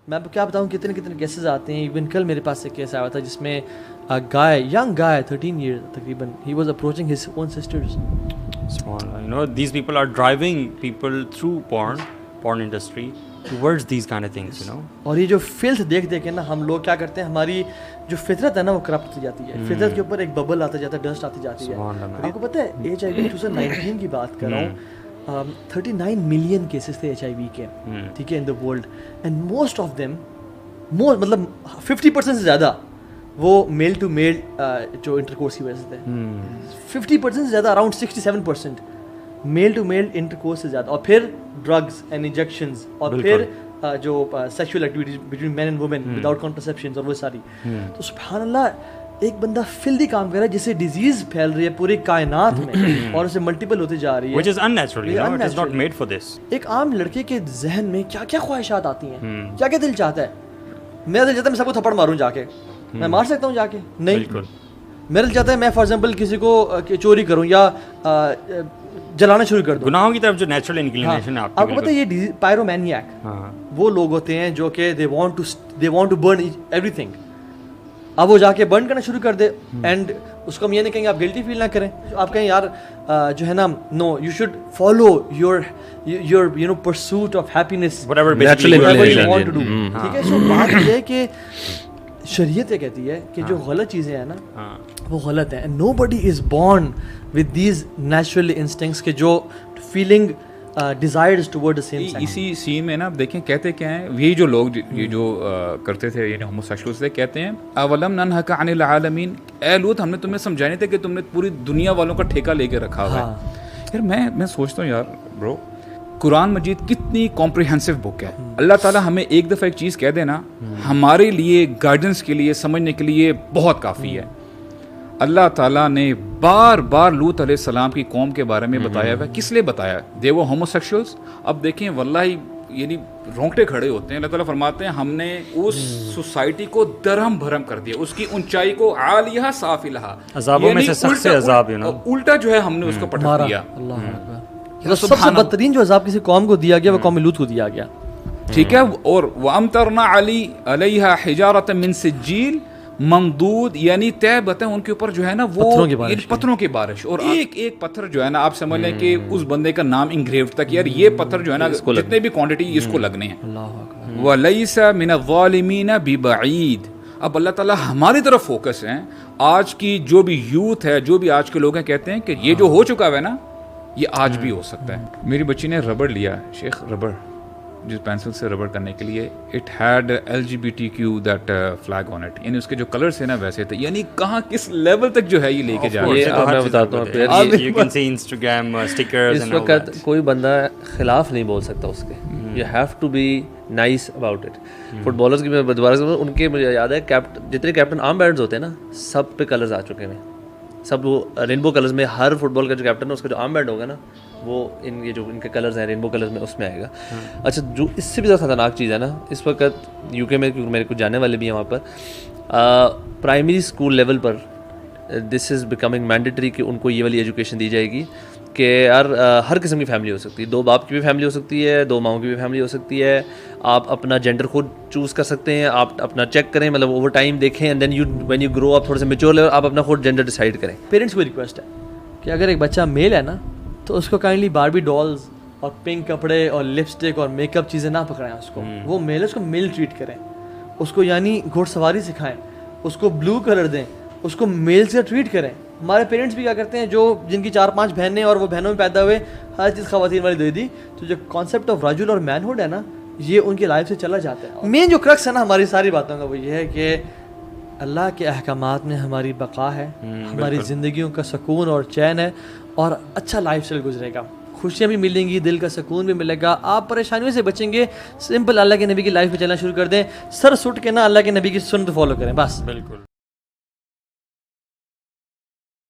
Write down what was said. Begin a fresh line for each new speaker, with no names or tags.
میں آپ کو کیا بتاؤں کتنے کتنے کیسز آتے ہیں. ایون کل میرے پاس ایک کیس آیا تھا جس میں ینگ گائے 13 years تقریباً, he was approaching his own sisters.
You know, these people are driving people through porn industry towards these kind of things, you know.
اور یہ جو فلتھ دیکھ دیکھ کے نا ہم لوگ کیا کرتے ہیں, ہماری جو فطرت ہے نا وہ کرپٹ ہوتی جاتی ہے. فطرت کے اوپر ایک ببل آتا جاتا ہے, ڈسٹ آتی جاتی ہے. آپ کو پتہ ہے HIV 2019 کی بات کر رہا ہوں, 39 ملین کیسز تھے HIV کے, ٹھیک ہے, in the world, and most of them مطلب 50% سے زیادہ وہ میل ٹو میل جو انٹر کورس کی وجہ سے تھے. 50% سے زیادہ, around 67% male to male intercourse سے زیادہ. اور پھر ڈرگز اینڈ انجیکشنز, اور پھر جو sexual activities between men and women without contraceptions, اور وہ ساری. تو سبحان اللہ, ایک بندہ فلدی کام کر رہا ہے جس سے ڈیزیز پھیل رہی ہے پوری کائنات میں اور اسے ملٹیپل ہوتے جا رہی ہے,
which is unnatural, you know, it is not made for this.
ایک عام لڑکے کے ذہن میں کیا کیا خواہشات آتی ہیں, کیا کیا دل چاہتا ہے. میرا دل چاہتا ہے میں سب کو تھپڑ ماروں جا کے, میں مار سکتا ہوں جا کے؟ نہیں. میرا دل چاہتا ہے میں فار ایگزامپل کسی کو چوری کروں یا جلانا شروع کر دوں.
گناہوں کی طرف جو نیچرل انکلینیشن ہے
آپ کو پتہ ہے یہ پائرومینیاک وہ لوگ ہوتے ہیں جو کہ they want to burn everything. اب وہ جا کے برن کرنا شروع کر دے, اینڈ اس کو ہم یہ نہیں کہیں گے آپ گلٹی فیل نہ کریں, آپ کہیں یار جو ہے نا, no you should follow your you know pursuit of happiness,
whatever
you want to do. ٹھیک ہے. سو بات یہ ہے کہ شریعت یہ کہتی ہے کہ جو غلط چیزیں ہیں نا وہ غلط ہیں. nobody is born with these natural instincts کہ جو feeling desires toward the same sex.
اسی سین میں نا آپ دیکھیں کہتے کیا ہیں یہی جو لوگ یہ جو کرتے تھے, یعنی ہوموسیکشولز تھے, کہتے ہیں اولم ننہک عن العالمین, اے لوط ہم نے تمہیں سمجھانے تھے کہ تم نے پوری دنیا والوں کا ٹھیکہ لے کے رکھا ہوا ہے. یار میں سوچتا ہوں یار برو, قرآن مجید کتنی کمپریہنسو بک ہے. اللہ تعالیٰ ہمیں ایک دفعہ ایک چیز کہہ دینا ہمارے لیے گائیڈنس کے لیے سمجھنے کے لیے بہت کافی ہے. اللہ تعالیٰ نے بار بار لوط علیہ السلام کی قوم کے بارے میں بتایا ہوا ہے. کس لیے بتایا؟ دے وہ ہوموسیکشولز. اب دیکھیں واللہ یعنی رونگٹے کھڑے ہوتے ہیں. اللہ تعالیٰ فرماتے ہیں ہم نے اس سوسائٹی کو درہم بھرم کر دیا, اس کی اونچائی کو عالیہ سافلہا,
عذابوں میں سے سخت سے عذاب,
الٹا جو ہے ہم نے اس کو پٹک دیا.
سب سے بدترین جو عذاب کسی قوم کو دیا گیا وہ قوم لوط کو دیا گیا.
ٹھیک ہے. اور وَأَمْطَرْنَا عَلَيْهَا حِجَارَةً مِّن سِجِّيلٍ ممدود, یعنی طے بتیں ان کے اوپر جو ہے نا وہ پتھروں کی بارش, اور ایک ایک پتھر جو ہے نا آپ سمجھ لیں کہ اس بندے کا نام انگریوڈ تک, یار یہ پتھر جو ہے نا جتنے بھی کوانٹٹی اس کو لگنے ہیں. وَلَيْسَ مِنَ الظَّالِمِينَ بِبَعِيدٍ. اب اللہ تعالیٰ ہماری طرف فوکس ہیں. آج کی جو بھی یوتھ ہے, جو بھی آج کے لوگ ہیں, کہتے ہیں کہ یہ جو ہو چکا ہے نا یہ آج بھی ہو سکتا ہے. میری بچی نے ربڑ لیا, شیخ ربڑ, جس پینسل سے ربڑ کرنے کے لیے, it had LGBTQ that flag on it, یعنی اس کے جو کلرز ہیں نا ویسے تھے. یعنی کہاں کس لیول تک جو ہے یہ لے کے جا رہے ہیں.
میں بتاتا ہوں,
you can see Instagram stickers
اس وقت کوئی بندہ خلاف نہیں بول سکتا اس کے. You have to be nice about it. Footballers کی میں دوبارہ سے ان کے مجھے یاد ہے جتنے کیپٹن آرم بینڈز ہوتے ہیں نا سب پہ کلرز آ چکے ہیں, سب وہ رینبو کلرز میں. ہر فٹ بال کا جو کیپٹن ہے اس کا جو آرم بینڈ ہوگا نا وہ یہ جو ان کے کلرز ہیں رینبو کلرز میں اس میں آئے گا. اچھا, جو اس سے بھی زیادہ خطرناک چیز ہے نا اس وقت UK میں, کیونکہ میرے کچھ جانے والے بھی ہیں وہاں پر, پرائمری اسکول لیول پر دس از بیکمنگ مینڈیٹری کہ ان کو یہ والی ایجوکیشن دی جائے گی کہ یار ہر قسم کی فیملی ہو سکتی ہے. 2 باپ کی بھی فیملی ہو سکتی ہے, 2 ماؤں کی بھی فیملی ہو سکتی ہے. آپ اپنا جینڈر خود چوز کر سکتے ہیں, آپ اپنا چیک کریں, مطلب اوور ٹائم دیکھیں, and then when you grow up تھوڑے سے میچور لیول آپ اپنا خود جینڈر ڈیسائڈ کریں.
پیرنٹس کو ریکویسٹ ہے کہ اگر ایک بچہ میل ہے نا تو اس کو کائنڈلی باربی ڈالز اور پنک کپڑے اور لپسٹک اور میک اپ چیزیں نہ پکڑائیں اس کو. وہ میل ہے اس کو میل ٹریٹ کریں, اس کو یعنی گھوڑ سواری سکھائیں, اس کو بلو کلر دیں, اس کو میل سے ٹریٹ کریں. ہمارے پیرنٹس بھی کیا کرتے ہیں, جو جن کی 4-5 بہنیں اور وہ بہنوں میں پیدا ہوئے, ہر چیز خواتین والی دے دی, تو جو کانسیپٹ آف رجل اور مین ہوڈ ہے نا یہ ان کی لائف سے چلا جاتا ہے. مین جو کرکس ہے نا ہماری ساری باتوں کا وہ یہ ہے کہ اللہ کے احکامات میں ہماری بقا ہے, ہماری زندگیوں کا سکون اور چین ہے, اور اچھا لائف اسٹائل گزرے گا, خوشیاں بھی ملیں گی, دل کا سکون بھی ملے گا, آپ پریشانیوں سے بچیں گے. سمپل اللہ کے نبی کی لائف میں چلنا شروع کر دیں, سر سٹ کے نا اللہ کے نبی کی سنت فالو کریں بس.
بالکل.